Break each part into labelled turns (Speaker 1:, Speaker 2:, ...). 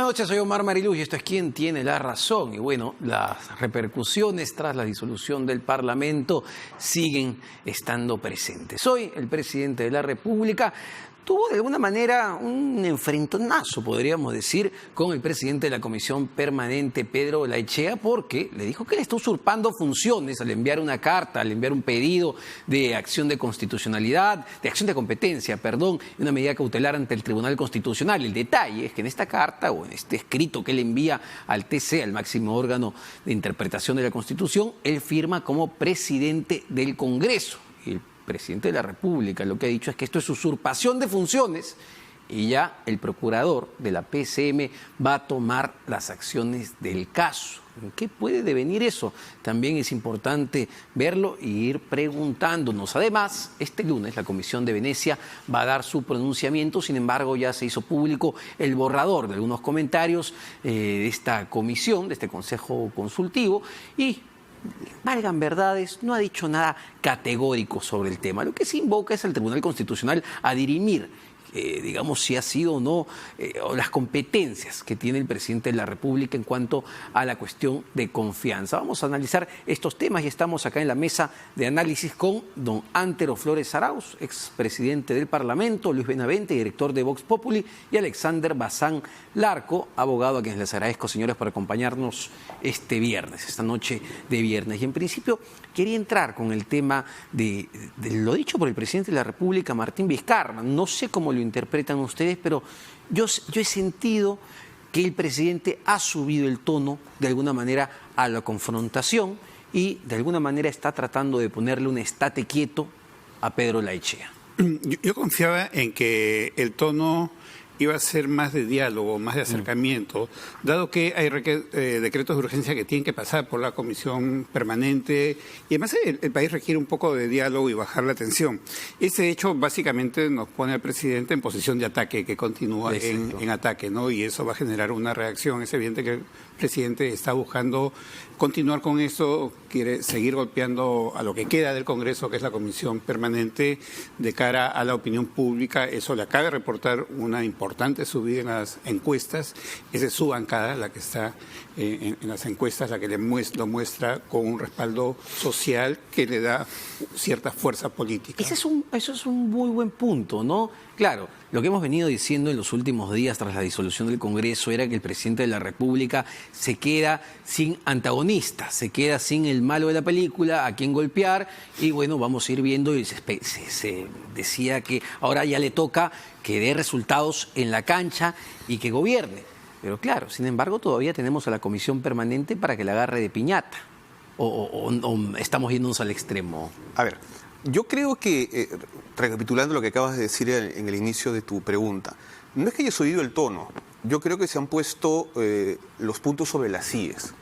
Speaker 1: noches, soy Omar Mariluz y esto es Quién tiene la razón. Y bueno, las repercusiones tras la disolución del Parlamento siguen estando presentes. Hoy el presidente de la República tuvo de alguna manera un enfrentonazo, podríamos decir, con el presidente de la Comisión Permanente, Pedro Laechea, porque le dijo que le está usurpando funciones al enviar una carta, al enviar un pedido de acción de constitucionalidad, de acción de competencia, perdón, una medida cautelar ante el Tribunal Constitucional. El detalle es que en esta carta o en este escrito que él envía al TC, al máximo órgano de interpretación de la Constitución, él firma como presidente del Congreso. El presidente de la República lo que ha dicho es que esto es usurpación de funciones y ya el procurador de la PCM va a tomar las acciones del caso. ¿En qué puede devenir eso? También es importante verlo y ir preguntándonos. Además, este lunes la Comisión de Venecia va a dar su pronunciamiento, sin embargo ya se hizo público el borrador de algunos comentarios de esta comisión, de este Consejo Consultivo y valgan verdades, no ha dicho nada categórico sobre el tema. Lo que se invoca es al Tribunal Constitucional a dirimir, digamos, si ha sido o no, o las competencias que tiene el presidente de la República en cuanto a la cuestión de confianza. Vamos a analizar estos temas y estamos acá en la mesa de análisis con don Antero Flores Arauz, expresidente del Parlamento, Luis Benavente, director de Vox Populi, y Alexander Bazán Larco, abogado, a quienes les agradezco, señores, por acompañarnos este viernes, esta noche de viernes. Y en principio quería entrar con el tema de lo dicho por el presidente de la República, Martín Vizcarra. No sé cómo lo interpretan ustedes, pero yo he sentido que el presidente ha subido el tono de alguna manera a la confrontación y de alguna manera está tratando de ponerle un estate quieto a Pedro Laechea.
Speaker 2: Yo confiaba en que el tono iba a ser más de diálogo, más de acercamiento, dado que hay decretos de urgencia que tienen que pasar por la comisión permanente y además el país requiere un poco de diálogo y bajar la tensión. Ese hecho básicamente nos pone al presidente en posición de ataque, que continúa en ataque, ¿no? Y eso va a generar una reacción. Es evidente que el presidente está buscando continuar con eso, quiere seguir golpeando a lo que queda del Congreso, que es la comisión permanente, de cara a la opinión pública. Eso le acaba de reportar una importante subida en las encuestas. Esa es su bancada, la que está en las encuestas, la que lo muestra con un respaldo social que le da cierta fuerza política.
Speaker 1: Eso es un muy buen punto, ¿no? Claro, lo que hemos venido diciendo en los últimos días tras la disolución del Congreso era que el presidente de la República se queda sin antagonista, se queda sin el malo de la película, a quien golpear, y bueno, vamos a ir viendo, y se decía que ahora ya le toca que dé resultados en la cancha y que gobierne. Pero claro, sin embargo, todavía tenemos a la Comisión Permanente para que la agarre de piñata. ¿O estamos yéndonos al extremo?
Speaker 3: A ver, yo creo que, recapitulando lo que acabas de decir en el inicio de tu pregunta, no es que haya subido el tono, yo creo que se han puesto los puntos sobre las íes.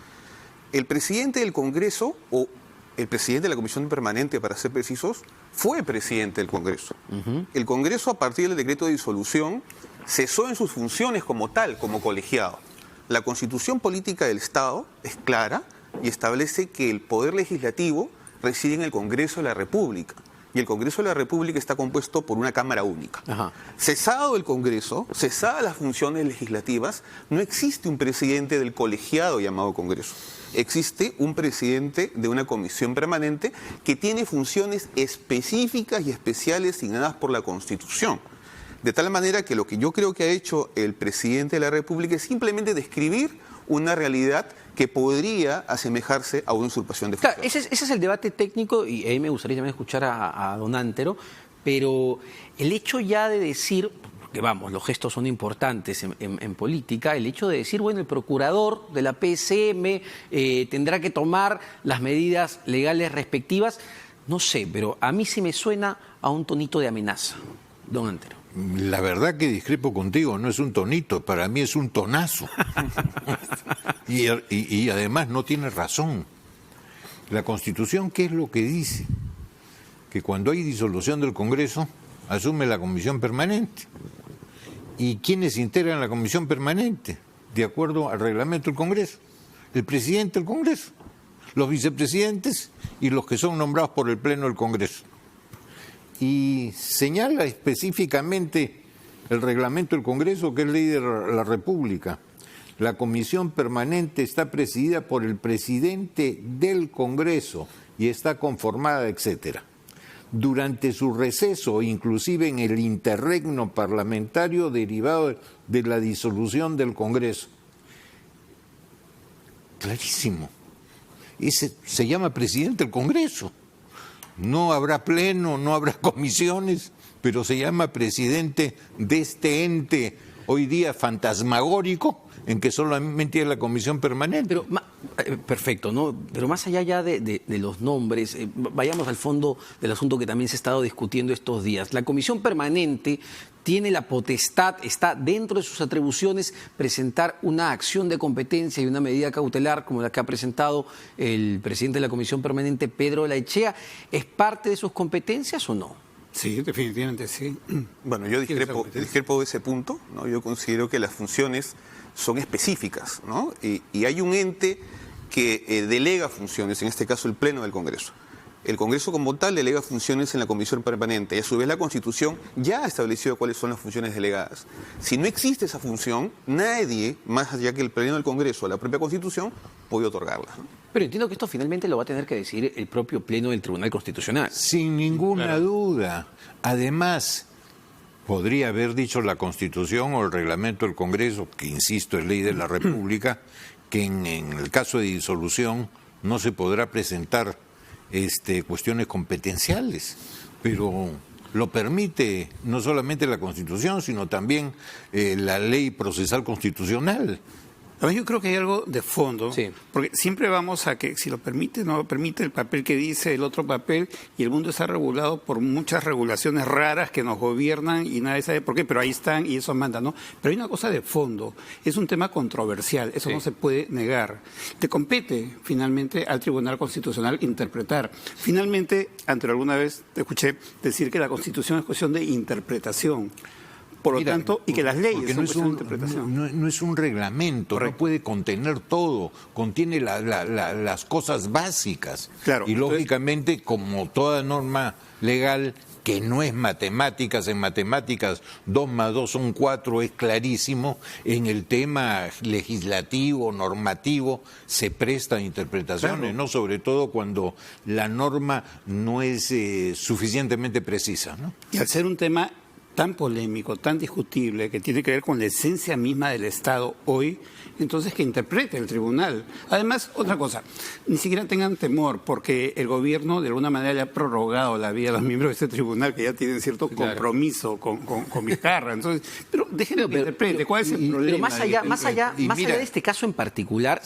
Speaker 3: El presidente del Congreso, o el presidente de la Comisión Permanente, para ser precisos, fue presidente del Congreso. El Congreso, a partir del decreto de disolución, cesó en sus funciones como tal, como colegiado. La Constitución Política del Estado es clara y establece que el Poder Legislativo reside en el Congreso de la República. Y el Congreso de la República está compuesto por una Cámara única. Cesado el Congreso, cesadas las funciones legislativas, no existe un presidente del colegiado llamado Congreso. Existe un presidente de una comisión permanente que tiene funciones específicas y especiales asignadas por la Constitución. De tal manera que lo que yo creo que ha hecho el presidente de la República es simplemente describir una realidad que podría asemejarse a una usurpación de funciones.
Speaker 1: Claro, ese es el debate técnico y ahí me gustaría también escuchar a don Antero, pero el hecho ya de decir, porque vamos, los gestos son importantes en política, el hecho de decir, bueno, el procurador de la PCM tendrá que tomar las medidas legales respectivas, no sé, pero a mí sí me suena a un tonito de amenaza, don Antero.
Speaker 4: La verdad que discrepo contigo, no es un tonito, para mí es un tonazo. Y además no tiene razón. La Constitución, ¿qué es lo que dice? Que cuando hay disolución del Congreso, asume la Comisión Permanente. ¿Y quiénes integran la Comisión Permanente? De acuerdo al reglamento del Congreso. El presidente del Congreso, los vicepresidentes y los que son nombrados por el Pleno del Congreso. Y señala específicamente el reglamento del Congreso, que es ley de la República, La comisión permanente está presidida por el presidente del Congreso y está conformada, etcétera. Durante su receso, inclusive en el interregno parlamentario derivado de la disolución del Congreso. Clarísimo. Ese se llama presidente del Congreso. No habrá pleno, no habrá comisiones, pero se llama presidente de este ente hoy día fantasmagórico en que solamente es la comisión permanente.
Speaker 1: Pero, perfecto, ¿no? Pero más allá ya de los nombres, vayamos al fondo del asunto que también se ha estado discutiendo estos días. La comisión permanente tiene la potestad, está dentro de sus atribuciones, presentar una acción de competencia y una medida cautelar como la que ha presentado el presidente de la comisión permanente, Pedro Laechea. ¿Es parte de sus competencias o no?
Speaker 2: Sí, definitivamente sí.
Speaker 3: Bueno, yo discrepo de ese punto, ¿no? Yo considero que las funciones son específicas, ¿no? Y hay un ente que delega funciones, en este caso el Pleno del Congreso. El Congreso como tal delega funciones en la Comisión Permanente y a su vez la Constitución ya ha establecido cuáles son las funciones delegadas. Si no existe esa función, nadie, más allá que el Pleno del Congreso o la propia Constitución, puede otorgarla, ¿no?
Speaker 1: Pero entiendo que esto finalmente lo va a tener que decir el propio Pleno del Tribunal Constitucional.
Speaker 4: Sin ninguna duda. Además, podría haber dicho la Constitución o el reglamento del Congreso, que insisto es ley de la República, que en el caso de disolución no se podrá presentar cuestiones competenciales, pero lo permite no solamente la Constitución, sino también la ley procesal constitucional.
Speaker 2: Además, yo creo que hay algo de fondo,
Speaker 1: sí,
Speaker 2: porque siempre vamos a que si lo permite, no lo permite, el papel que dice, el otro papel, y el mundo está regulado por muchas regulaciones raras que nos gobiernan y nadie sabe por qué, pero ahí están y eso manda, ¿no? Pero hay una cosa de fondo, es un tema controversial, eso
Speaker 1: sí,
Speaker 2: no se puede negar. Te compete finalmente al Tribunal Constitucional interpretar. Finalmente, alguna vez te escuché decir que la Constitución es cuestión de interpretación. Por lo tanto, y que las leyes son cuestión de interpretación.
Speaker 4: No es un reglamento, correcto, no puede contener todo, contiene las cosas básicas.
Speaker 2: Claro,
Speaker 4: y lógicamente, como toda norma legal que no es matemáticas, en matemáticas 2 más 2 son 4, es clarísimo, en el tema legislativo, normativo, se presta a interpretaciones, claro, ¿no? Sobre todo cuando la norma no es suficientemente precisa, ¿no?
Speaker 2: Y al ser un tema tan polémico, tan discutible, que tiene que ver con la esencia misma del Estado hoy, entonces que interprete el tribunal. Además, otra cosa, ni siquiera tengan temor, porque el gobierno de alguna manera le ha prorrogado la vida a los miembros de este tribunal, que ya tienen cierto compromiso con Vizcarra. Entonces, pero déjenlo que interprete. ¿Cuál es el problema?
Speaker 1: Pero más allá de este caso en particular,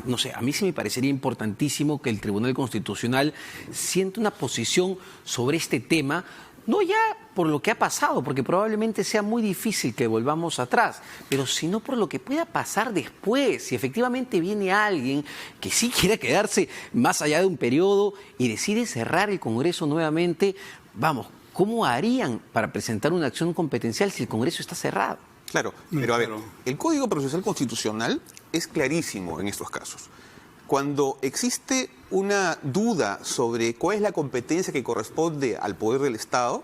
Speaker 1: no sé, a mí sí me parecería importantísimo que el Tribunal Constitucional sienta una posición sobre este tema, no ya por lo que ha pasado, porque probablemente sea muy difícil que volvamos atrás, pero sino por lo que pueda pasar después, si efectivamente viene alguien que sí quiera quedarse más allá de un periodo y decide cerrar el Congreso nuevamente, vamos, ¿cómo harían para presentar una acción competencial si el Congreso está cerrado?
Speaker 3: Claro, pero a ver, el Código Procesal Constitucional es clarísimo en estos casos. Cuando existe una duda sobre cuál es la competencia que corresponde al poder del Estado,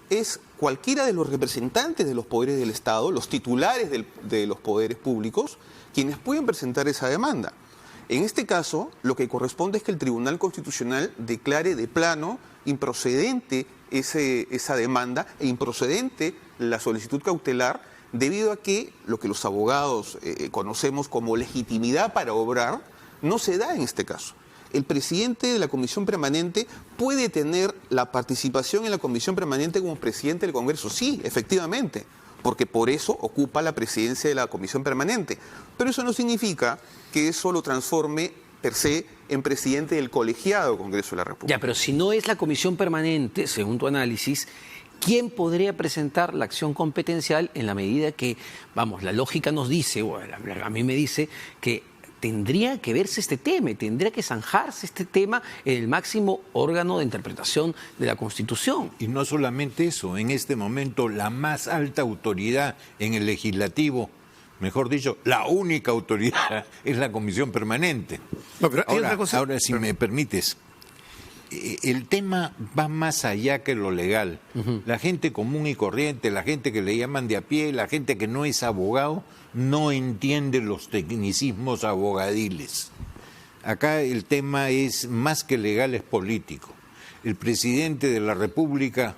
Speaker 3: es cualquiera de los representantes de los poderes del Estado, los titulares de los poderes públicos, quienes pueden presentar esa demanda. En este caso, lo que corresponde es que el Tribunal Constitucional declare de plano improcedente esa demanda e improcedente la solicitud cautelar, debido a que lo que los abogados conocemos como legitimidad para obrar no se da en este caso. El presidente de la Comisión Permanente puede tener la participación en la Comisión Permanente como presidente del Congreso. Sí, efectivamente, porque por eso ocupa la presidencia de la Comisión Permanente. Pero eso no significa que eso lo transforme per se en presidente del colegiado Congreso de la República.
Speaker 1: Ya, pero si no es la Comisión Permanente, según tu análisis, ¿quién podría presentar la acción competencial en la medida que, vamos, la lógica nos dice, o a mí me dice, que tendría que verse este tema, tendría que zanjarse este tema en el máximo órgano de interpretación de la Constitución?
Speaker 4: Y no solamente eso, en este momento la más alta autoridad en el legislativo, mejor dicho, la única autoridad es la Comisión Permanente.
Speaker 2: No, pero hay otra cosa.
Speaker 4: Ahora, si me permites, el tema va más allá que lo legal. La gente común y corriente, la gente que le llaman de a pie, la gente que no es abogado, no entiende los tecnicismos abogadiles. Acá el tema es más que legal, es político. El presidente de la República,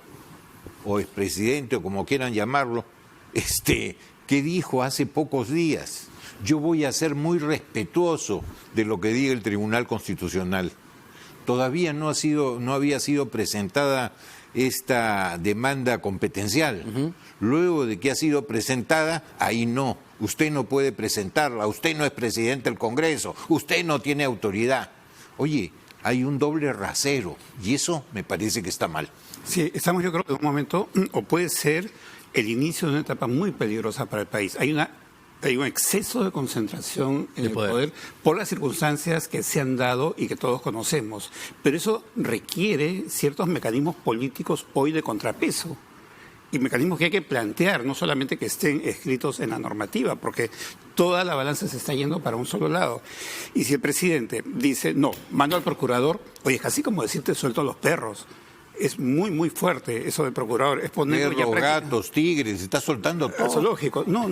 Speaker 4: o expresidente, o como quieran llamarlo, que dijo hace pocos días: yo voy a ser muy respetuoso de lo que diga el Tribunal Constitucional. Todavía no había sido presentada esta demanda competencial. Luego de que ha sido presentada, ahí no. Usted no puede presentarla, usted no es presidente del Congreso, usted no tiene autoridad. Oye, hay un doble rasero y eso me parece que está mal.
Speaker 2: Sí, estamos yo creo que en un momento, o puede ser el inicio de una etapa muy peligrosa para el país. Hay un exceso de concentración en el poder por las circunstancias que se han dado y que todos conocemos. Pero eso requiere ciertos mecanismos políticos hoy de contrapeso. Y mecanismos que hay que plantear, no solamente que estén escritos en la normativa, porque toda la balanza se está yendo para un solo lado. Y si el presidente dice, no, mando al procurador, oye, es casi como decirte suelto a los perros. Es muy, muy fuerte eso del procurador. Es ponerlo
Speaker 4: perros, gatos, tigres, está soltando todo.
Speaker 2: Eso es lógico. No.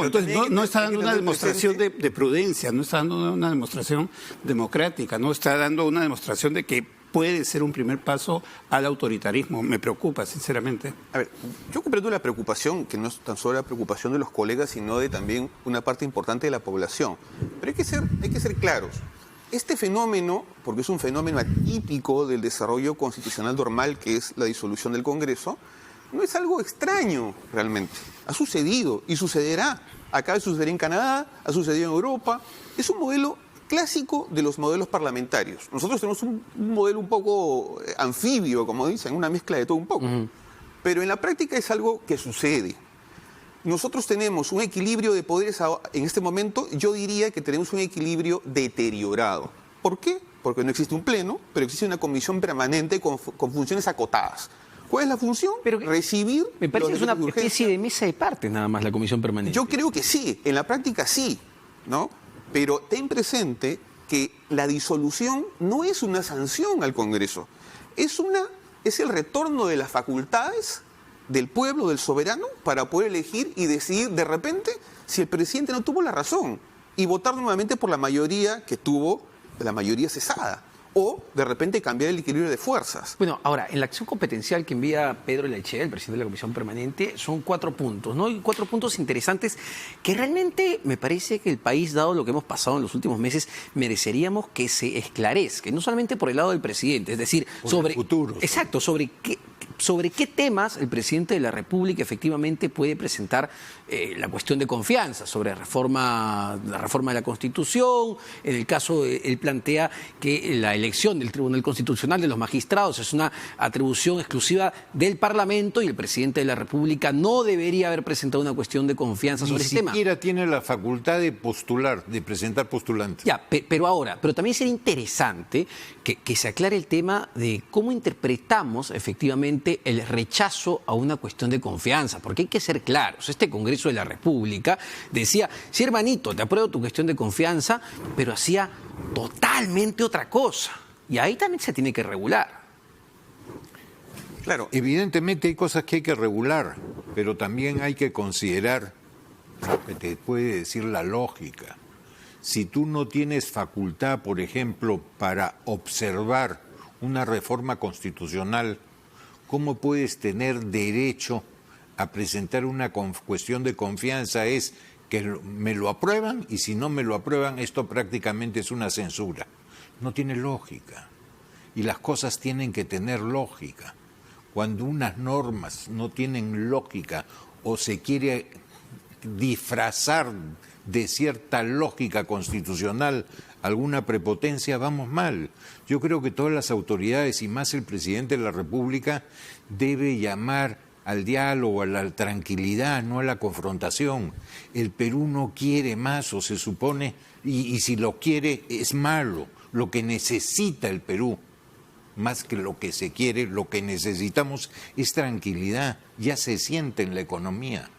Speaker 2: Entonces no está dando una demostración de prudencia, no está dando una demostración democrática, no está dando una demostración de que puede ser un primer paso al autoritarismo. Me preocupa, sinceramente.
Speaker 3: A ver, yo comprendo la preocupación, que no es tan solo la preocupación de los colegas, sino de también una parte importante de la población. Pero hay que ser claros. Este fenómeno, porque es un fenómeno atípico del desarrollo constitucional normal, que es la disolución del Congreso, no es algo extraño realmente. Ha sucedido y sucederá. Acaba de suceder en Canadá, ha sucedido en Europa. Es un modelo clásico de los modelos parlamentarios. Nosotros tenemos un modelo un poco anfibio, como dicen, una mezcla de todo un poco. Pero en la práctica es algo que sucede. Nosotros tenemos un equilibrio de poderes en este momento, yo diría que tenemos un equilibrio deteriorado. ¿Por qué? Porque no existe un pleno, pero existe una comisión permanente con funciones acotadas. ¿Cuál es la función? Recibir.
Speaker 1: Me parece que es una especie de mesa de partes nada más la comisión permanente.
Speaker 3: Yo creo que sí, en la práctica sí, ¿no? Pero ten presente que la disolución no es una sanción al Congreso, es el retorno de las facultades del pueblo, del soberano, para poder elegir y decidir de repente si el presidente no tuvo la razón y votar nuevamente por la mayoría que tuvo, la mayoría cesada, o de repente cambiar el equilibrio de fuerzas.
Speaker 1: Bueno, ahora, en la acción competencial que envía Pedro Leche, el presidente de la Comisión Permanente, son 4 puntos, ¿no? Y 4 puntos interesantes que realmente me parece que el país, dado lo que hemos pasado en los últimos meses, mereceríamos que se esclarezca, no solamente por el lado del presidente, es decir, sobre
Speaker 4: el futuro.
Speaker 1: Exacto, sobre qué temas el presidente de la República efectivamente puede presentar la cuestión de confianza, sobre la reforma de la Constitución. En el caso, él plantea que la elección del Tribunal Constitucional de los magistrados es una atribución exclusiva del Parlamento y el presidente de la República no debería haber presentado una cuestión de confianza sobre ese tema.
Speaker 4: Ni siquiera tiene la facultad de postular, de presentar postulantes.
Speaker 1: Ya, pero también sería interesante que se aclare el tema de cómo interpretamos efectivamente el rechazo a una cuestión de confianza, porque hay que ser claros. Este Congreso de la República decía, sí, hermanito, te apruebo tu cuestión de confianza, pero hacía totalmente otra cosa. Y ahí también se tiene que regular.
Speaker 4: Claro, evidentemente hay cosas que hay que regular, pero también hay que considerar lo que te puede decir la lógica. Si tú no tienes facultad, por ejemplo, para observar una reforma constitucional, ¿cómo puedes tener derecho a presentar una cuestión de confianza? Es que me lo aprueban y si no me lo aprueban, esto prácticamente es una censura. No tiene lógica. Y las cosas tienen que tener lógica. Cuando unas normas no tienen lógica o se quiere disfrazar de cierta lógica constitucional alguna prepotencia, vamos mal. Yo creo que todas las autoridades y más el presidente de la República debe llamar al diálogo, a la tranquilidad, no a la confrontación. El Perú no quiere más, o se supone, y si lo quiere es malo. Lo que necesita el Perú, más que lo que se quiere, lo que necesitamos es tranquilidad. Ya se siente en la economía.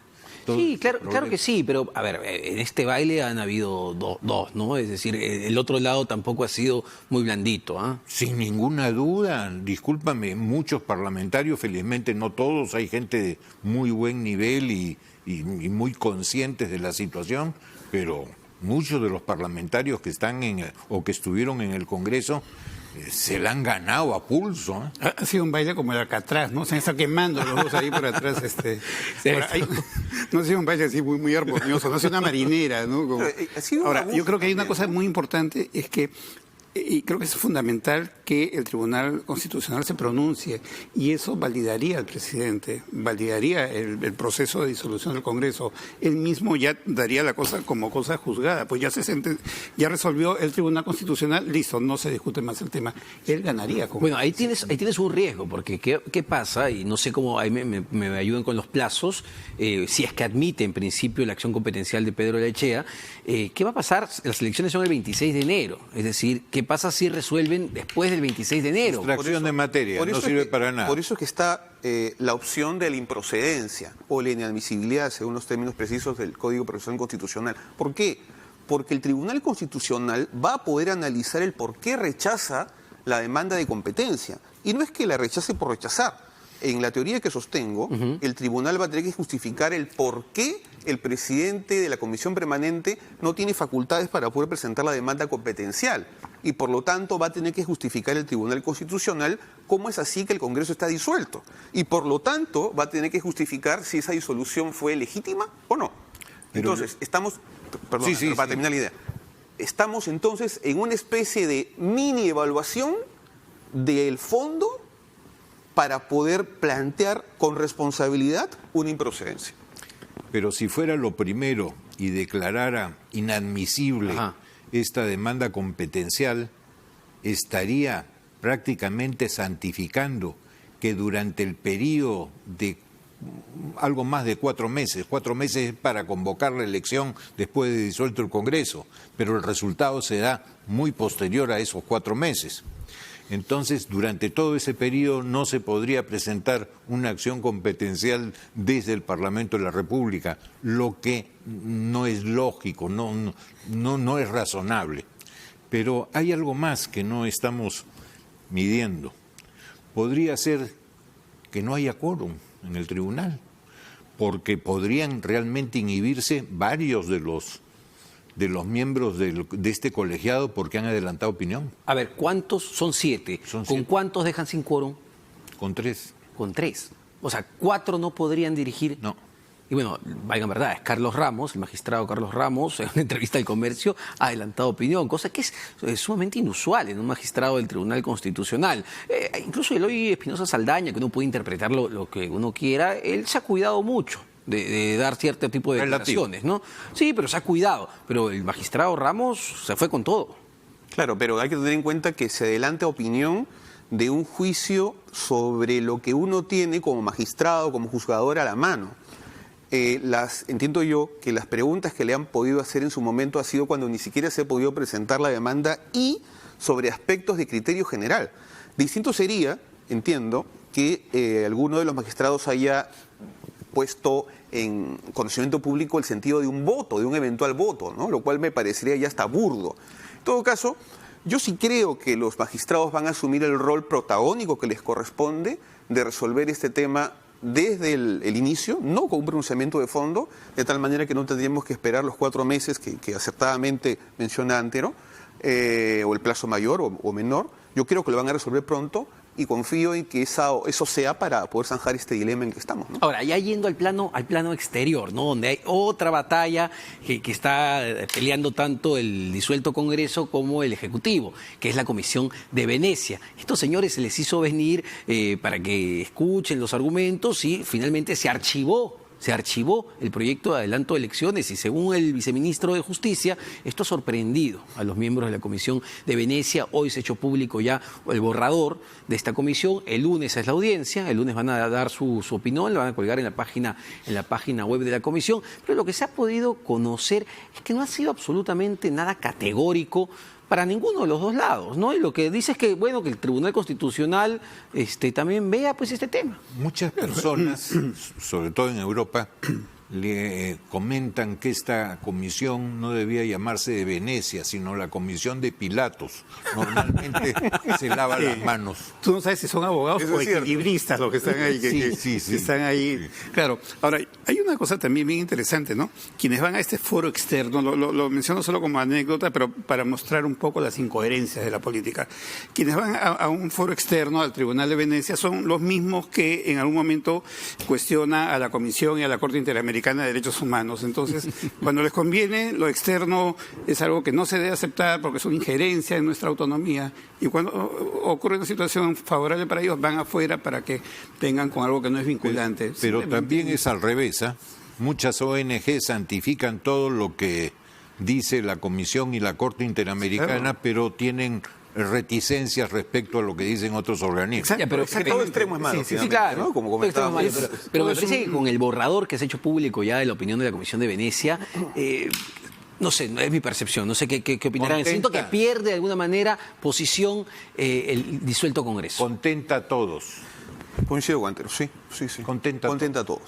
Speaker 1: Sí, claro,
Speaker 4: problemas.
Speaker 1: claro que sí, pero a ver, en este baile han habido dos, ¿no? Es decir, el otro lado tampoco ha sido muy blandito, ¿ah?
Speaker 4: Sin ninguna duda, discúlpame, muchos parlamentarios, felizmente no todos, hay gente de muy buen nivel y muy conscientes de la situación, pero muchos de los parlamentarios que están o que estuvieron en el Congreso se la han ganado a pulso.
Speaker 2: Ha sido un baile como el Alcatraz, ¿no? Se han estado quemando los dos ahí por atrás. No ha sido un baile así muy armonioso, no ha sido una marinera, ¿no? Ahora, yo creo que hay una cosa muy importante, es que y creo que es fundamental que el Tribunal Constitucional se pronuncie y eso validaría al presidente, validaría el proceso de disolución del Congreso. Él mismo ya daría la cosa como cosa juzgada, pues ya resolvió el Tribunal Constitucional, listo, no se discute más el tema. Él ganaría.
Speaker 1: Bueno, ahí tienes un riesgo, porque ¿qué pasa? Y no sé cómo, ahí me ayudan con los plazos, si es que admite en principio la acción competencial de Pedro Lechea, ¿qué va a pasar? Las elecciones son el 26 de enero, es decir, ¿qué pasa si resuelven después del 26 de enero?
Speaker 4: Extracción de materia, no sirve para nada.
Speaker 3: Por eso es que está la opción de la improcedencia o la inadmisibilidad, según los términos precisos del Código Procesal Constitucional. ¿Por qué? Porque el Tribunal Constitucional va a poder analizar el por qué rechaza la demanda de competencia. Y no es que la rechace por rechazar. En la teoría que sostengo, el tribunal va a tener que justificar el por qué el presidente de la comisión permanente no tiene facultades para poder presentar la demanda competencial. Y por lo tanto va a tener que justificar el Tribunal Constitucional cómo es así que el Congreso está disuelto. Y por lo tanto va a tener que justificar si esa disolución fue legítima o no. Entonces, estamos... Perdón, para terminar la idea. Estamos entonces en una especie de mini evaluación del fondo para poder plantear con responsabilidad una improcedencia.
Speaker 4: Pero si fuera lo primero y declarara inadmisible esta demanda competencial, estaría prácticamente santificando que durante el periodo de algo más de 4 meses para convocar la elección después de disuelto el Congreso, pero el resultado se da muy posterior a esos 4 meses. Entonces, durante todo ese periodo no se podría presentar una acción competencial desde el Parlamento de la República, lo que no es lógico, no es razonable. Pero hay algo más que no estamos midiendo. Podría ser que no haya quórum en el tribunal, porque podrían realmente inhibirse varios de los miembros de este colegiado porque han adelantado opinión.
Speaker 1: A ver, ¿cuántos? Son 7. ¿Con cuántos dejan sin quórum?
Speaker 4: Con 3.
Speaker 1: Con 3. O sea, 4 no podrían dirigir.
Speaker 4: No.
Speaker 1: Y bueno, valgan verdades, Carlos Ramos, el magistrado Carlos Ramos, en una entrevista al Comercio, ha adelantado opinión, cosa que es sumamente inusual en un magistrado del Tribunal Constitucional. Incluso Eloy Espinosa Saldaña, que uno puede interpretar lo que uno quiera, él se ha cuidado mucho de dar cierto tipo de declaraciones, ¿no? Sí, pero se ha cuidado. Pero el magistrado Ramos se fue con todo.
Speaker 3: Claro, pero hay que tener en cuenta que se adelanta opinión de un juicio sobre lo que uno tiene como magistrado, como juzgador a la mano. Entiendo yo que las preguntas que le han podido hacer en su momento ha sido cuando ni siquiera se ha podido presentar la demanda y sobre aspectos de criterio general. Distinto sería, entiendo, que alguno de los magistrados haya puesto en conocimiento público el sentido de un voto, de un eventual voto, ¿no? Lo cual me parecería ya hasta burdo. En todo caso, yo sí creo que los magistrados van a asumir el rol protagónico que les corresponde de resolver este tema desde el inicio, no con un pronunciamiento de fondo, de tal manera que no tendríamos que esperar los 4 meses que acertadamente menciona Antero, o el plazo mayor o menor. Yo creo que lo van a resolver pronto y confío en que eso sea para poder zanjar este dilema en que estamos, ¿no?
Speaker 1: Ahora, ya yendo al plano exterior, ¿no? Donde hay otra batalla que está peleando tanto el disuelto Congreso como el Ejecutivo, que es la Comisión de Venecia. Estos señores se les hizo venir para que escuchen los argumentos y finalmente se archivó el proyecto de adelanto de elecciones y según el viceministro de Justicia, esto ha sorprendido a los miembros de la Comisión de Venecia. Hoy se ha hecho público ya el borrador de esta comisión. El lunes es la audiencia, el lunes van a dar su opinión, la van a colgar en la página web de la comisión. Pero lo que se ha podido conocer es que no ha sido absolutamente nada categórico para ninguno de los dos lados, ¿no? Y lo que dice es que, bueno, que el Tribunal Constitucional también vea pues este tema.
Speaker 4: Muchas personas, sobre todo en Europa, le comentan que esta comisión no debía llamarse de Venecia, sino la comisión de Pilatos. Normalmente se lava las manos.
Speaker 2: Tú no sabes si son abogados
Speaker 3: Eso
Speaker 2: o
Speaker 3: es cierto.
Speaker 2: equilibristas los que están ahí.
Speaker 4: Sí.
Speaker 2: Que están ahí.
Speaker 4: Sí.
Speaker 2: Claro. Ahora, hay una cosa también bien interesante, ¿no? Quienes van a este foro externo, lo menciono solo como anécdota, pero para mostrar un poco las incoherencias de la política. Quienes van a un foro externo, al Tribunal de Venecia, son los mismos que en algún momento cuestiona a la Comisión y a la Corte Interamericana de Derechos Humanos. Entonces, cuando les conviene, lo externo es algo que no se debe aceptar porque es una injerencia en nuestra autonomía. Y cuando ocurre una situación favorable para ellos, van afuera para que vengan con algo que no es vinculante.
Speaker 4: Pero también es al revés, ¿ah? Muchas ONG santifican todo lo que dice la Comisión y la Corte Interamericana,
Speaker 2: Claro.
Speaker 4: pero tienen reticencias respecto a lo que dicen otros organismos.
Speaker 2: Exacto,
Speaker 1: Ya, pero
Speaker 3: Todo extremo es malo,
Speaker 1: Sí,
Speaker 3: finalmente,
Speaker 1: claro.
Speaker 3: ¿no? Como
Speaker 1: Todo extremo es
Speaker 3: comentábamos.
Speaker 1: malo, pero me parece que con el borrador que se ha hecho público ya de la opinión de la Comisión de Venecia, no sé, no es mi percepción, no sé qué opinarán.
Speaker 4: Contenta.
Speaker 1: Siento que pierde de alguna manera posición el disuelto Congreso.
Speaker 4: Contenta a todos.
Speaker 3: Coincido, Guantero, sí.
Speaker 4: Contenta
Speaker 3: a todos.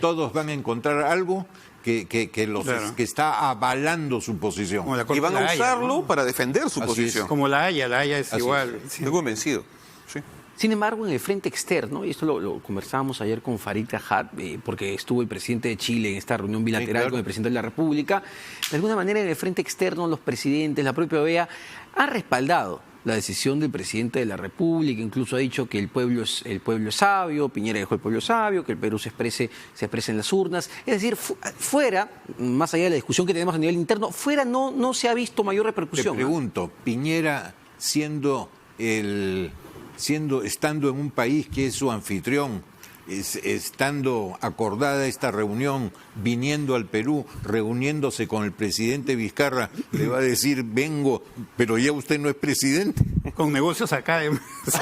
Speaker 4: Todos van a encontrar algo
Speaker 2: Claro.
Speaker 4: que está avalando su posición.
Speaker 2: Como la
Speaker 3: Y
Speaker 2: Corte
Speaker 3: van
Speaker 2: de
Speaker 3: a
Speaker 2: la Haya,
Speaker 3: usarlo
Speaker 2: ¿no?
Speaker 3: para defender su
Speaker 4: Así
Speaker 3: posición.
Speaker 2: Como la Haya es
Speaker 4: Así
Speaker 2: igual.
Speaker 4: es.
Speaker 2: Sí.
Speaker 3: Estoy convencido. Sí.
Speaker 1: Sin embargo, en el frente externo, y esto lo conversábamos ayer con Farid Tajat, porque estuvo el presidente de Chile en esta reunión bilateral
Speaker 4: claro.
Speaker 1: con el presidente de la República, de alguna manera en el frente externo los presidentes, la propia OEA, han respaldado la decisión del presidente de la República, incluso ha dicho que el pueblo es sabio, Piñera dejó el pueblo sabio, que el Perú se exprese en las urnas. Es decir, fuera, más allá de la discusión que tenemos a nivel interno, fuera no se ha visto mayor
Speaker 4: Te
Speaker 1: repercusión.
Speaker 4: pregunto, Piñera estando en un país que es su anfitrión, estando acordada esta reunión, viniendo al Perú, reuniéndose con el presidente Vizcarra, le va a decir, vengo, pero ya usted no es presidente.
Speaker 2: Con negocios acá.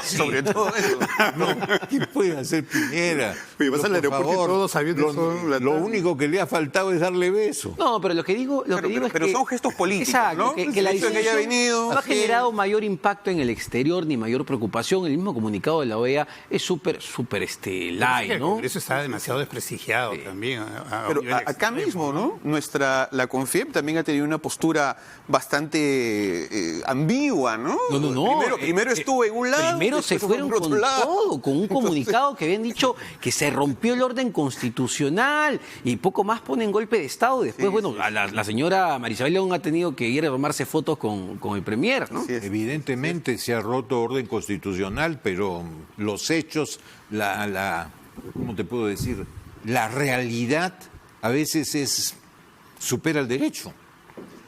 Speaker 3: Sobre todo eso.
Speaker 4: No, ¿qué puede hacer Piñera?
Speaker 2: Oye, vas
Speaker 4: No,
Speaker 2: al
Speaker 4: por
Speaker 2: aeropuerto y
Speaker 4: favor,
Speaker 2: todos aviones son
Speaker 4: lo único que le ha faltado es darle beso.
Speaker 1: No, pero lo que digo es
Speaker 3: pero
Speaker 1: que...
Speaker 3: son gestos políticos,
Speaker 1: Exacto,
Speaker 3: ¿no?
Speaker 1: que la
Speaker 3: El hecho de que haya
Speaker 1: discusión
Speaker 3: venido,
Speaker 1: no ha
Speaker 3: así.
Speaker 1: generado mayor impacto en el exterior ni mayor preocupación. El mismo comunicado de la OEA es súper light,
Speaker 2: El
Speaker 1: ¿no?
Speaker 2: Congreso está demasiado desprestigiado también.
Speaker 3: Pero
Speaker 2: nivel
Speaker 3: acá
Speaker 2: extremo,
Speaker 3: mismo, ¿no? La CONFIEP también ha tenido una postura bastante ambigua, ¿no?
Speaker 1: No.
Speaker 3: Primero estuvo en un lado.
Speaker 1: Primero se
Speaker 3: después
Speaker 1: fueron
Speaker 3: por otro
Speaker 1: con
Speaker 3: lado.
Speaker 1: todo, con un comunicado que habían dicho que se rompió el orden constitucional y poco más ponen golpe de Estado. Después, la señora Marisabel León ha tenido que ir a tomarse fotos con el Premier, ¿no?
Speaker 3: Así es.
Speaker 4: Evidentemente se ha roto orden constitucional, pero los hechos, ¿cómo te puedo decir? La realidad a veces supera el derecho.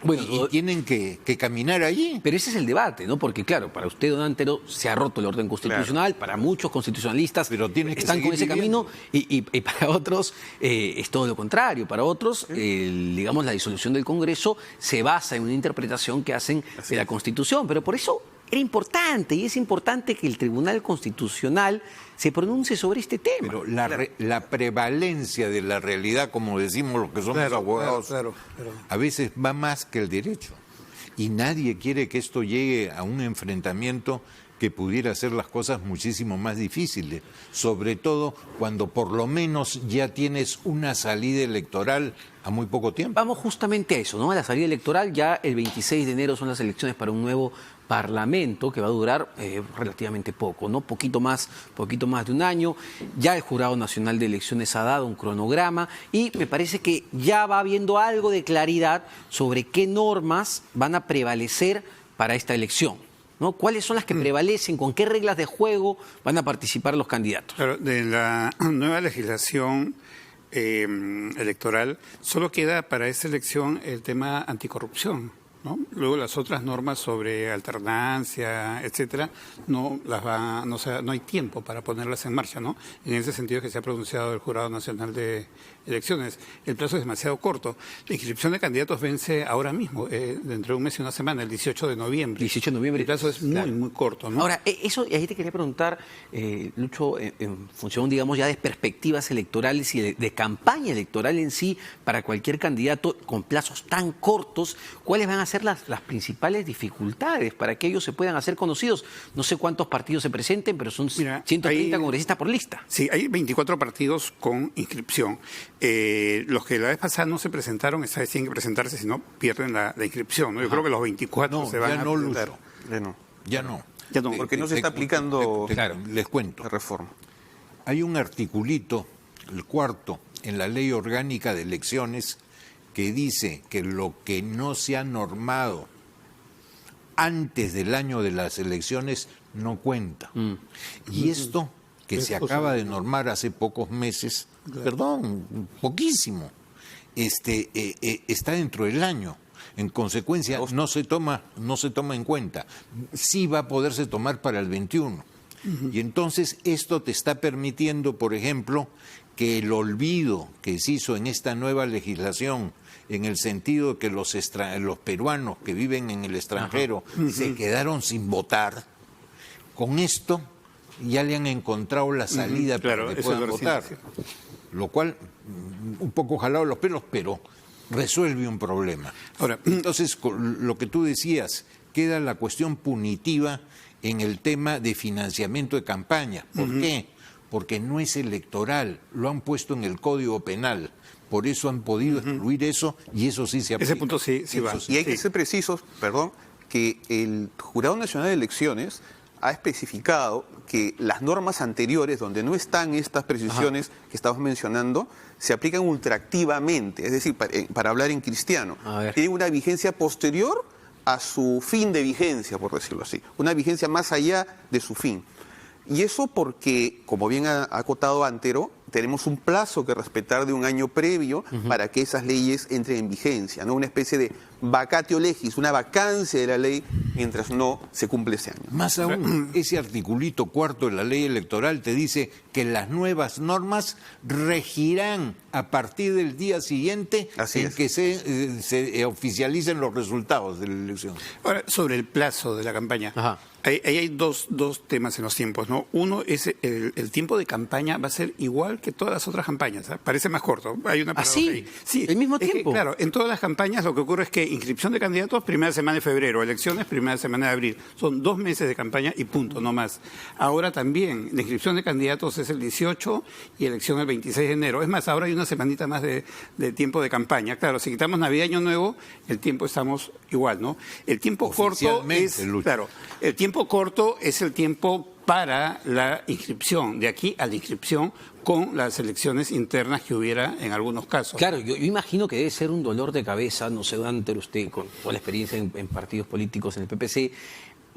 Speaker 1: Bueno,
Speaker 4: y tienen que caminar allí.
Speaker 1: pero ese es el debate, ¿no? Porque, claro, para usted, don Antero, se ha roto el orden constitucional, para muchos constitucionalistas
Speaker 4: Pero tiene que
Speaker 1: están con
Speaker 4: seguir
Speaker 1: ese camino y para otros es todo lo contrario. Para otros, digamos, la disolución del Congreso se basa en una interpretación que hacen de la Constitución, pero por eso era importante y es importante que el Tribunal Constitucional se pronuncie sobre este tema.
Speaker 4: Pero la prevalencia de la realidad, como decimos los que somos abogados,
Speaker 2: claro.
Speaker 4: a veces va más que el derecho. Y nadie quiere que esto llegue a un enfrentamiento que pudiera hacer las cosas muchísimo más difíciles, sobre todo cuando por lo menos ya tienes una salida electoral a muy poco tiempo.
Speaker 1: Vamos justamente a eso, ¿no? A la salida electoral, ya el 26 de enero son las elecciones para un nuevo Parlamento que va a durar relativamente poco, ¿no? Poquito más de un año. Ya el Jurado Nacional de Elecciones ha dado un cronograma y me parece que ya va habiendo algo de claridad sobre qué normas van a prevalecer para esta elección, ¿no? ¿Cuáles son las que prevalecen? ¿Con qué reglas de juego van a participar los candidatos?
Speaker 2: Claro, de la nueva legislación electoral solo queda para esta elección el tema anticorrupción, ¿no? Luego las otras normas sobre alternancia, etcétera, no hay tiempo para ponerlas en marcha, ¿no? En ese sentido que se ha pronunciado el Jurado Nacional de Elecciones. El plazo es demasiado corto. La inscripción de candidatos vence ahora mismo, dentro de un mes y una semana, el 18 de noviembre.
Speaker 1: 18 de noviembre.
Speaker 2: El plazo es muy corto, ¿no?
Speaker 1: Ahora, eso, y ahí te quería preguntar, Lucho, en función, digamos, ya de perspectivas electorales y de campaña electoral en sí, para cualquier candidato con plazos tan cortos, ¿cuáles van a ser las principales dificultades para que ellos se puedan hacer conocidos? No sé cuántos partidos se presenten, pero son 130 congresistas por lista.
Speaker 2: Sí, hay 24 partidos con inscripción. Los que la vez pasada no se presentaron, esta vez tienen que presentarse, si no pierden la inscripción, ¿no? Yo creo que los 24 se van a presentar.
Speaker 3: Ya no.
Speaker 2: Porque
Speaker 3: no se está aplicando
Speaker 4: les cuento.
Speaker 3: la reforma.
Speaker 4: Hay un articulito, el 4, en la Ley Orgánica de Elecciones, que dice que lo que no se ha normado antes del año de las elecciones no cuenta. Y esto que se acaba de normar hace pocos meses, poquísimo, está dentro del año. En consecuencia, no se toma en cuenta. Sí va a poderse tomar para el 21. Y entonces esto te está permitiendo, por ejemplo, que el olvido que se hizo en esta nueva legislación, en el sentido de que los peruanos que viven en el extranjero se quedaron sin votar, con esto ya le han encontrado la salida para que puedan votar. Lo cual, un poco jalado los pelos, pero resuelve un problema. Ahora, entonces, lo que tú decías, queda la cuestión punitiva en el tema de financiamiento de campaña. ¿Por qué? Porque no es electoral, lo han puesto en el Código Penal. Por eso han podido excluir eso y eso sí se aplica.
Speaker 2: Ese punto sí va.
Speaker 3: Y hay que ser precisos, que el Jurado Nacional de Elecciones ha especificado que las normas anteriores, donde no están estas precisiones que estamos mencionando, se aplican ultraactivamente, es decir, para hablar en cristiano. Tienen una vigencia posterior a su fin de vigencia, por decirlo así, una vigencia más allá de su fin. Y eso porque, como bien ha acotado Antero, tenemos un plazo que respetar de un año previo para que esas leyes entren en vigencia, ¿no? Una especie de vacatio legis, una vacancia de la ley mientras no se cumple ese año.
Speaker 4: Más aún, ese articulito 4 de la ley electoral te dice que las nuevas normas regirán a partir del día siguiente que se oficialicen los resultados de la elección.
Speaker 2: Ahora, sobre el plazo de la campaña. Ahí hay dos temas en los tiempos, ¿no? Uno es el tiempo de campaña va a ser igual que todas las otras campañas, ¿sabes? Parece más corto. Hay una paradoja ahí.
Speaker 1: Sí, el mismo tiempo.
Speaker 2: Claro, en todas las campañas lo que ocurre es que inscripción de candidatos, primera semana de febrero, elecciones, primera semana de abril. Son 2 meses de campaña y punto, no más. Ahora también, la inscripción de candidatos es el 18 y elección el 26 de enero. Es más, ahora hay una semanita más de tiempo de campaña. Claro, si quitamos Navidad y Año Nuevo, el tiempo estamos igual, ¿no? El tiempo corto es... Claro, el tiempo corto es el tiempo para la inscripción, de aquí a la inscripción con las elecciones internas que hubiera en algunos casos.
Speaker 1: Claro, yo imagino que debe ser un dolor de cabeza, no sé, Dante, usted con la experiencia en partidos políticos en el PPC,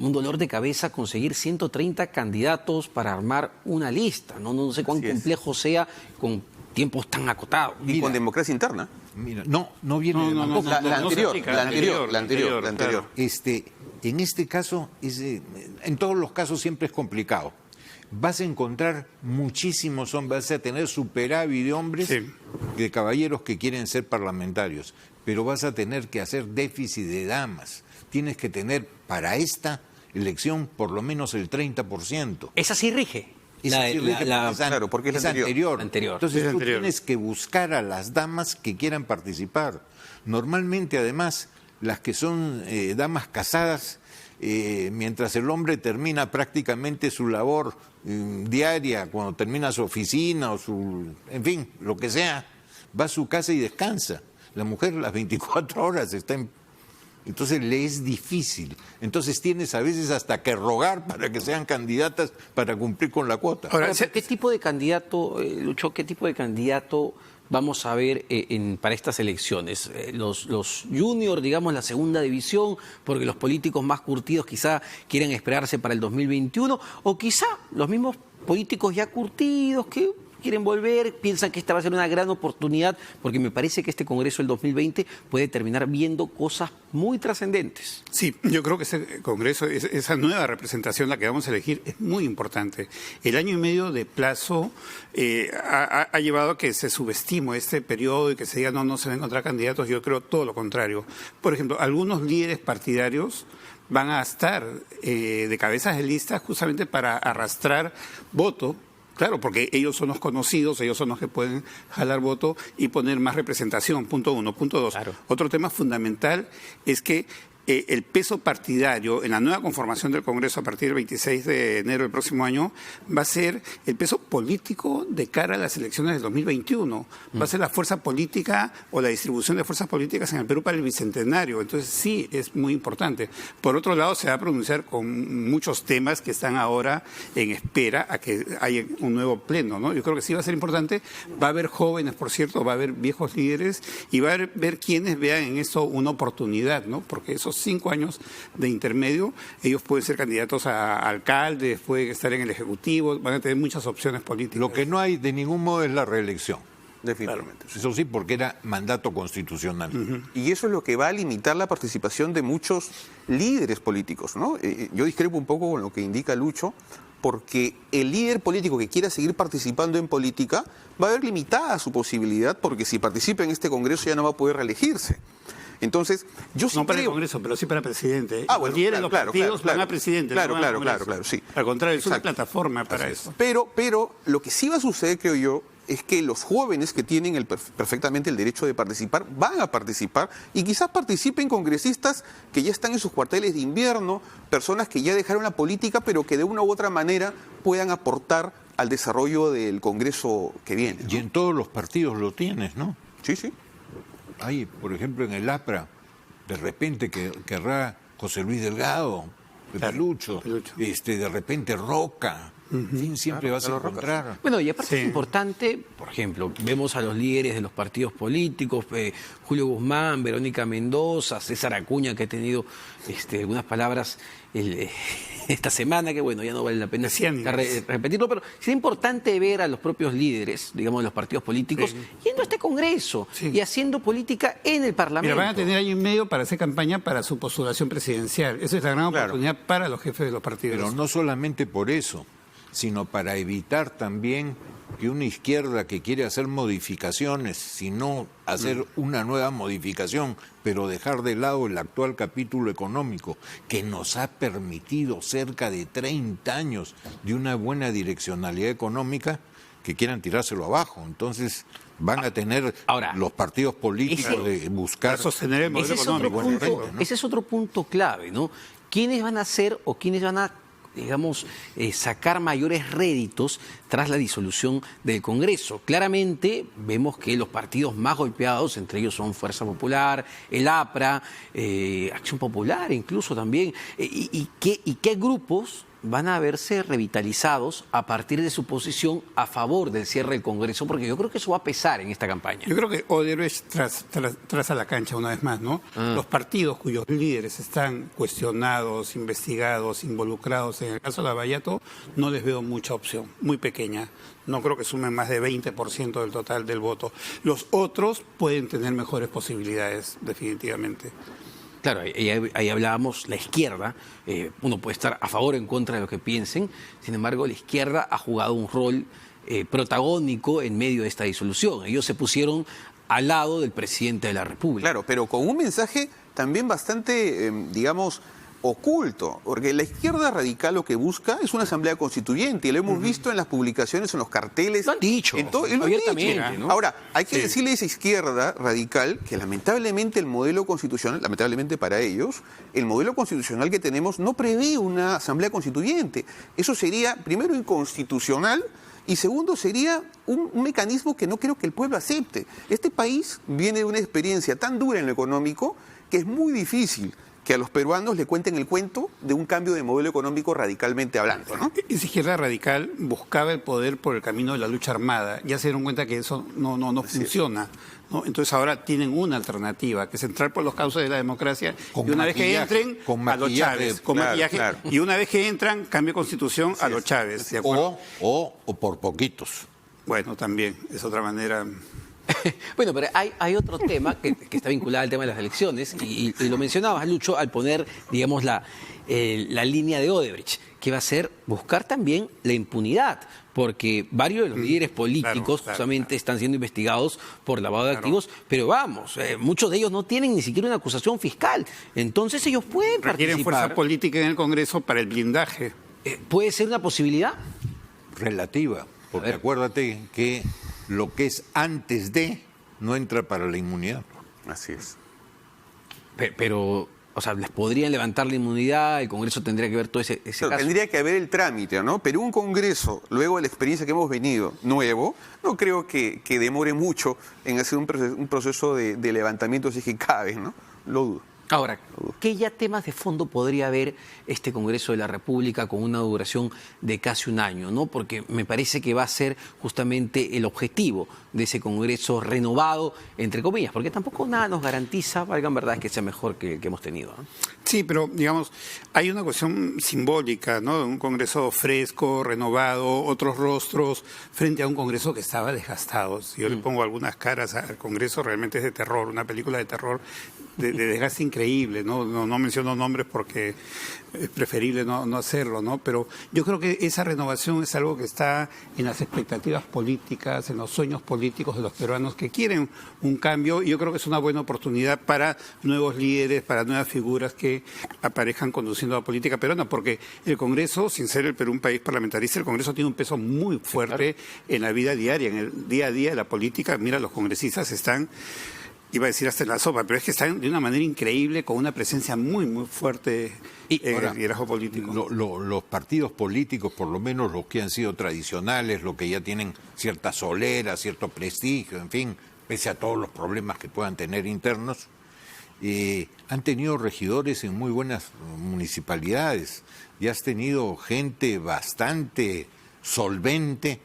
Speaker 1: un dolor de cabeza conseguir 130 candidatos para armar una lista, no sé cuán complejo sea con tiempos tan acotados.
Speaker 3: Y con democracia interna.
Speaker 4: Mira, no viene
Speaker 3: la anterior.
Speaker 4: En este caso, en todos los casos siempre es complicado. Vas a encontrar muchísimos hombres, vas a tener superávit de hombres, de caballeros que quieren ser parlamentarios, pero vas a tener que hacer déficit de damas. Tienes que tener para esta elección por lo menos el 30%.
Speaker 1: Esa sí rige.
Speaker 3: Claro, porque es
Speaker 4: anterior. Entonces tú
Speaker 2: anterior.
Speaker 4: Tienes que buscar a las damas que quieran participar. Normalmente, además, las que son damas casadas, mientras el hombre termina prácticamente su labor diaria, cuando termina su oficina o en fin, lo que sea, va a su casa y descansa. La mujer las 24 horas está entonces le es difícil. Entonces tienes a veces hasta que rogar para que sean candidatas para cumplir con la cuota.
Speaker 1: Ahora, ¿qué tipo de candidato, Lucho, vamos a ver para estas elecciones? Los juniors, digamos, la segunda división, porque los políticos más curtidos quizá quieren esperarse para el 2021, o quizá los mismos políticos ya curtidos que quieren volver, piensan que esta va a ser una gran oportunidad, porque me parece que este Congreso del 2020 puede terminar viendo cosas muy trascendentes.
Speaker 2: Sí, yo creo que ese Congreso, esa nueva representación, la que vamos a elegir, es muy importante. El año y medio de plazo ha llevado a que se subestime este periodo y que se diga no se van a encontrar candidatos. Yo creo todo lo contrario. Por ejemplo, algunos líderes partidarios van a estar de cabezas de lista justamente para arrastrar voto Claro, porque ellos son los conocidos, ellos son los que pueden jalar voto y poner más representación, punto 1. Punto 2.
Speaker 1: Claro.
Speaker 2: Otro tema fundamental es que el peso partidario en la nueva conformación del Congreso a partir del 26 de enero del próximo año va a ser el peso político de cara a las elecciones del 2021. Va a ser la fuerza política o la distribución de fuerzas políticas en el Perú para el Bicentenario. Entonces sí, es muy importante. Por otro lado, se va a pronunciar con muchos temas que están ahora en espera a que haya un nuevo pleno, ¿no? Yo creo que sí va a ser importante. Va a haber jóvenes, por cierto, va a haber viejos líderes y va a ver quienes vean en esto una oportunidad, ¿no? Porque esos 5 años de intermedio, ellos pueden ser candidatos a alcaldes, pueden estar en el Ejecutivo, van a tener muchas opciones políticas.
Speaker 4: Lo que no hay de ningún modo es la reelección.
Speaker 3: Definitivamente.
Speaker 4: Eso sí, porque era mandato constitucional.
Speaker 3: Y eso es lo que va a limitar la participación de muchos líderes políticos, ¿no? Yo discrepo un poco con lo que indica Lucho, porque el líder político que quiera seguir participando en política va a ver limitada su posibilidad, porque si participa en este Congreso ya no va a poder reelegirse. Entonces, yo sí
Speaker 2: no para
Speaker 3: creo...
Speaker 2: el Congreso, pero sí para presidente.
Speaker 3: Ah, bueno,
Speaker 2: los partidos van a presidente.
Speaker 3: Claro,
Speaker 2: no van al Congreso.
Speaker 3: sí.
Speaker 2: Al contrario, es una
Speaker 3: Exacto.
Speaker 2: plataforma para eso.
Speaker 3: Pero lo que sí va a suceder, creo yo, es que los jóvenes que tienen perfectamente el derecho de participar van a participar y quizás participen congresistas que ya están en sus cuarteles de invierno, personas que ya dejaron la política pero que de una u otra manera puedan aportar al desarrollo del Congreso que viene, ¿no?
Speaker 4: Y en todos los partidos lo tienes, ¿no?
Speaker 3: Sí, sí.
Speaker 4: Hay, por ejemplo, en el APRA, de repente querrá José Luis Delgado, Pelucho, de repente Roca. En fin, siempre vas a encontrar.
Speaker 1: Bueno, y aparte es importante, por ejemplo, vemos a los líderes de los partidos políticos, Julio Guzmán, Verónica Mendoza, César Acuña, que ha tenido algunas palabras esta semana, que bueno, ya no vale la pena repetirlo, pero sí es importante ver a los propios líderes, digamos, de los partidos políticos, yendo a este Congreso y haciendo política en el Parlamento.
Speaker 2: Mira, van a tener año y medio para hacer campaña para su postulación presidencial. Esa es la gran oportunidad para los jefes de los partidos.
Speaker 4: Pero no solamente por eso, sino para evitar también que una izquierda que quiere hacer modificaciones, sino hacer una nueva modificación, pero dejar de lado el actual capítulo económico que nos ha permitido cerca de 30 años de una buena direccionalidad económica, que quieran tirárselo abajo. Entonces van a tener
Speaker 1: ahora,
Speaker 4: los partidos políticos de buscar
Speaker 2: sostener el modelo económico.
Speaker 1: Ese es otro punto clave, ¿no? ¿Quiénes van a ser o quiénes van a, digamos, sacar mayores réditos tras la disolución del Congreso? Claramente vemos que los partidos más golpeados, entre ellos son Fuerza Popular, el APRA, Acción Popular incluso también, y qué grupos van a verse revitalizados a partir de su posición a favor del cierre del Congreso, porque yo creo que eso va a pesar en esta campaña.
Speaker 2: Yo creo que Odebrecht traza la cancha una vez más, ¿no? Los partidos cuyos líderes están cuestionados, investigados, involucrados, en el caso de Lavallato, no les veo mucha opción, muy pequeña. No creo que sumen más de 20% del total del voto. Los otros pueden tener mejores posibilidades, definitivamente.
Speaker 1: Claro, ahí hablábamos, la izquierda, uno puede estar a favor o en contra de lo que piensen, sin embargo la izquierda ha jugado un rol protagónico en medio de esta disolución. Ellos se pusieron al lado del presidente de la República.
Speaker 3: Claro, pero con un mensaje también bastante, digamos, oculto, porque la izquierda radical lo que busca es una asamblea constituyente, y lo hemos visto en las publicaciones, en los carteles.
Speaker 1: Lo han dicho, abiertamente, ¿no?
Speaker 3: Ahora, hay que decirle a esa izquierda radical que lamentablemente el modelo constitucional, lamentablemente para ellos, el modelo constitucional que tenemos no prevé una asamblea constituyente. Eso sería, primero, inconstitucional, y segundo, sería un mecanismo que no creo que el pueblo acepte. Este país viene de una experiencia tan dura en lo económico que es muy difícil que a los peruanos le cuenten el cuento de un cambio de modelo económico radicalmente hablando, ¿no?
Speaker 2: Esa izquierda radical buscaba el poder por el camino de la lucha armada. Ya se dieron cuenta que eso no funciona, ¿no? Entonces ahora tienen una alternativa, que es entrar por los cauces de la democracia, y una vez que entren, a los Chávez, con maquillaje, y una vez que entran, cambio de constitución a los Chávez, ¿de acuerdo?
Speaker 4: O por poquitos.
Speaker 2: Bueno, también, es otra manera.
Speaker 1: Bueno, pero hay otro tema que está vinculado al tema de las elecciones, y lo mencionabas, Lucho, al poner, digamos, la línea de Odebrecht, que va a ser buscar también la impunidad, porque varios de los líderes políticos justamente están siendo investigados por lavado de activos, pero vamos, muchos de ellos no tienen ni siquiera una acusación fiscal, entonces ellos pueden
Speaker 2: Requieren
Speaker 1: participar.
Speaker 2: fuerza política en el Congreso para el blindaje.
Speaker 1: ¿Puede ser una posibilidad?
Speaker 4: Relativa. Porque acuérdate que lo que es antes de no entra para la inmunidad.
Speaker 3: Así es.
Speaker 1: Pero, o sea, les podrían levantar la inmunidad, el Congreso tendría que ver todo ese
Speaker 3: Claro,
Speaker 1: caso.
Speaker 3: tendría que haber el trámite, ¿no? Pero un Congreso, luego de la experiencia que hemos venido, nuevo, no creo que demore mucho en hacer un proceso de levantamiento si es que cabe, ¿no? Lo dudo.
Speaker 1: Ahora, ¿qué ya temas de fondo podría haber este Congreso de la República con una duración de casi un año, ¿no? Porque me parece que va a ser justamente el objetivo de ese Congreso renovado, entre comillas, porque tampoco nada nos garantiza, valgan verdad, que sea mejor que el que hemos tenido, ¿no?
Speaker 2: Sí, pero digamos, hay una cuestión simbólica, ¿no? De un Congreso fresco, renovado, otros rostros, frente a un Congreso que estaba desgastado. Si yo le pongo algunas caras al Congreso, realmente es de terror, una película de terror de desgaste increíble, ¿no? No menciono nombres porque es preferible no hacerlo, ¿no? Pero yo creo que esa renovación es algo que está en las expectativas políticas, en los sueños políticos de los peruanos que quieren un cambio, y yo creo que es una buena oportunidad para nuevos líderes, para nuevas figuras que aparezcan conduciendo la política peruana, porque el Congreso, sin ser el Perú un país parlamentarista, el Congreso tiene un peso muy fuerte en la vida diaria, en el día a día de la política. Mira, los congresistas están, iba a decir hasta en la sopa, pero es que están de una manera increíble, con una presencia muy, muy fuerte en el liderazgo político.
Speaker 4: Los partidos políticos, por lo menos los que han sido tradicionales, los que ya tienen cierta solera, cierto prestigio, en fin, pese a todos los problemas que puedan tener internos, han tenido regidores en muy buenas municipalidades y has tenido gente bastante solvente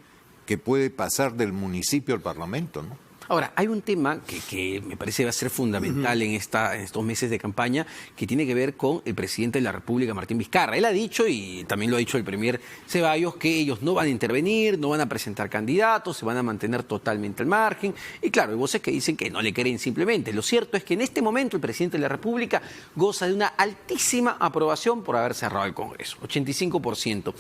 Speaker 4: que puede pasar del municipio al Parlamento, ¿no?
Speaker 1: Ahora, hay un tema que me parece va a ser fundamental en estos meses de campaña, que tiene que ver con el presidente de la República, Martín Vizcarra. Él ha dicho, y también lo ha dicho el premier Ceballos, que ellos no van a intervenir, no van a presentar candidatos, se van a mantener totalmente al margen. Y claro, hay voces que dicen que no le creen simplemente. Lo cierto es que en este momento el presidente de la República goza de una altísima aprobación por haber cerrado el Congreso, 85%.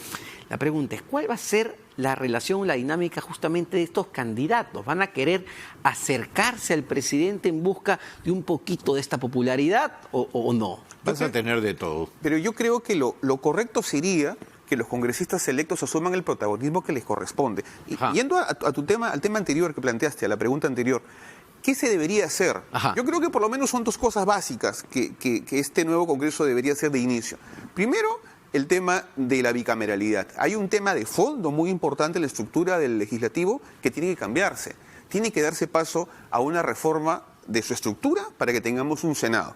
Speaker 1: La pregunta es, ¿cuál va a ser la relación, la dinámica justamente de estos candidatos? ¿Van a querer acercarse al presidente en busca de un poquito de esta popularidad o no?
Speaker 4: Vas a tener de todo.
Speaker 3: Pero yo creo que lo correcto sería que los congresistas electos asuman el protagonismo que les corresponde. Y yendo a tu tema, al tema anterior que planteaste, a la pregunta anterior, ¿qué se debería hacer? Yo creo que por lo menos son dos cosas básicas que este nuevo Congreso debería hacer de inicio. Primero, el tema de la bicameralidad. Hay un tema de fondo muy importante en la estructura del legislativo que tiene que cambiarse. Tiene que darse paso a una reforma de su estructura para que tengamos un Senado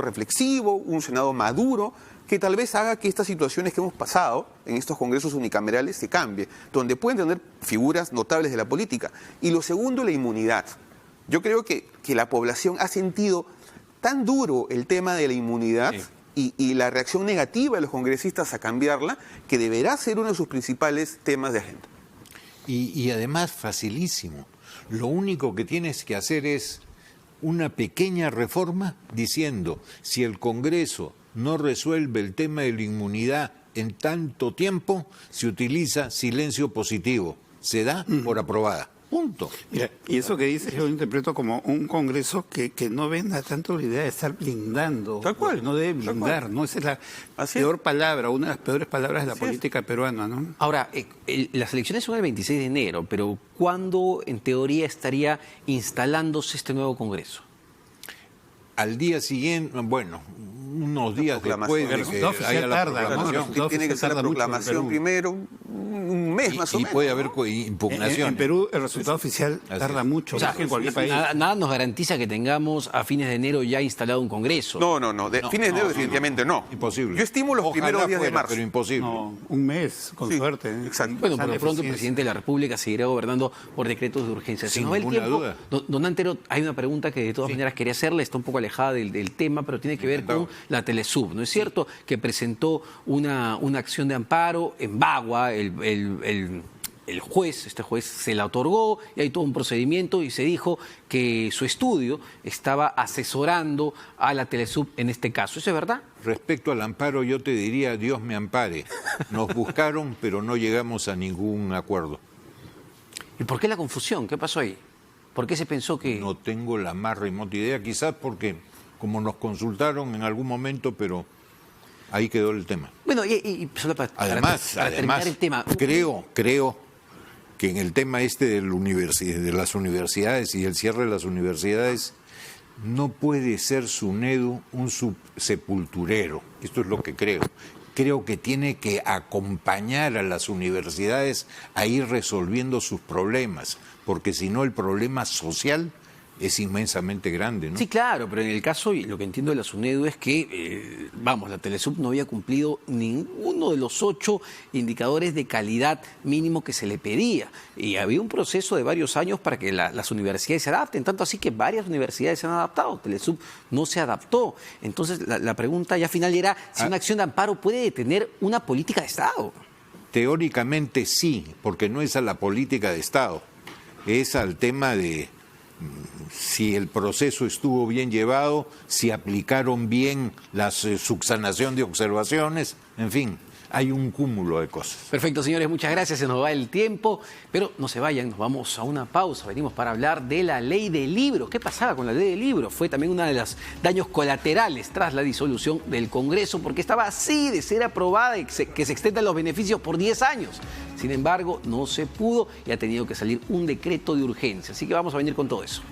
Speaker 3: reflexivo, un Senado maduro, que tal vez haga que estas situaciones que hemos pasado en estos congresos unicamerales se cambie, donde pueden tener figuras notables de la política. Y lo segundo, la inmunidad. Yo creo que la población ha sentido tan duro el tema de la inmunidad y la reacción negativa de los congresistas a cambiarla, que deberá ser uno de sus principales temas de agenda.
Speaker 4: Y además facilísimo. Lo único que tienes que hacer es una pequeña reforma diciendo, si el Congreso no resuelve el tema de la inmunidad en tanto tiempo, se utiliza silencio positivo. Se da por aprobada. Punto.
Speaker 2: Mira, y eso que dices yo lo interpreto como un Congreso que no venda tanto la idea de estar blindando.
Speaker 3: Tal cual.
Speaker 2: No debe blindar, ¿no? Esa es la peor palabra, una de las peores palabras de la política peruana, ¿no?
Speaker 1: Ahora, las elecciones son el 26 de enero, pero ¿cuándo en teoría estaría instalándose este nuevo Congreso?
Speaker 4: Al día siguiente, bueno, unos días después de que haya la proclamación.
Speaker 3: Tiene que ser la proclamación primero, un mes más o menos.
Speaker 4: Y puede haber impugnación.
Speaker 2: En Perú el resultado oficial tarda mucho,
Speaker 1: O sea,
Speaker 2: en cualquier país.
Speaker 1: Nada nos garantiza que tengamos a fines de enero ya instalado un Congreso.
Speaker 3: No. Fines de enero definitivamente no.
Speaker 4: Imposible.
Speaker 3: Yo estimo los primeros días de marzo.
Speaker 4: Pero imposible.
Speaker 2: No, un mes, con suerte.
Speaker 3: Exacto.
Speaker 1: Bueno, por lo pronto el presidente de la República seguirá gobernando por decretos de urgencia.
Speaker 4: Sin
Speaker 1: Se nos va el
Speaker 4: ninguna
Speaker 1: tiempo.
Speaker 4: duda.
Speaker 1: Don Antero, hay una pregunta que de todas maneras quería hacerle, está un poco alejada del tema, pero tiene que ver con la Telesub. ¿No es cierto? Que presentó una acción de amparo en Bagua, el juez, este juez se la otorgó y hay todo un procedimiento y se dijo que su estudio estaba asesorando a la Telesub en este caso. ¿Eso es verdad?
Speaker 4: Respecto al amparo, yo te diría, Dios me ampare. Nos buscaron, pero no llegamos a ningún acuerdo.
Speaker 1: ¿Y por qué la confusión? ¿Qué pasó ahí? ¿Por qué se pensó que...?
Speaker 4: No tengo la más remota idea, quizás porque como nos consultaron en algún momento, pero ahí quedó el tema.
Speaker 1: Bueno, y solo para
Speaker 4: Además,
Speaker 1: terminar el tema.
Speaker 4: creo que en el tema de las universidades y el cierre de las universidades, no puede ser SUNEDU un sepulturero. Esto es lo que creo. Creo que tiene que acompañar a las universidades a ir resolviendo sus problemas, porque si no el problema social es inmensamente grande, ¿no?
Speaker 1: Sí, claro, pero en el caso, y lo que entiendo de la SUNEDU es que, la Telesub no había cumplido ninguno de los 8 indicadores de calidad mínimo que se le pedía. Y había un proceso de varios años para que las universidades se adapten, tanto así que varias universidades se han adaptado. Telesub no se adaptó. Entonces, la pregunta ya final era si una acción de amparo puede detener una política de Estado.
Speaker 4: Teóricamente sí, porque no es a la política de Estado, es al tema de si el proceso estuvo bien llevado, si aplicaron bien la subsanación de observaciones, en fin, hay un cúmulo de cosas.
Speaker 1: Perfecto, señores, muchas gracias, se nos va el tiempo, pero no se vayan, nos vamos a una pausa, venimos para hablar de la ley del libro. ¿Qué pasaba con la ley del libro? Fue también uno de los daños colaterales tras la disolución del Congreso, porque estaba así de ser aprobada y que se extendan los beneficios por 10 años. Sin embargo, no se pudo y ha tenido que salir un decreto de urgencia, así que vamos a venir con todo eso.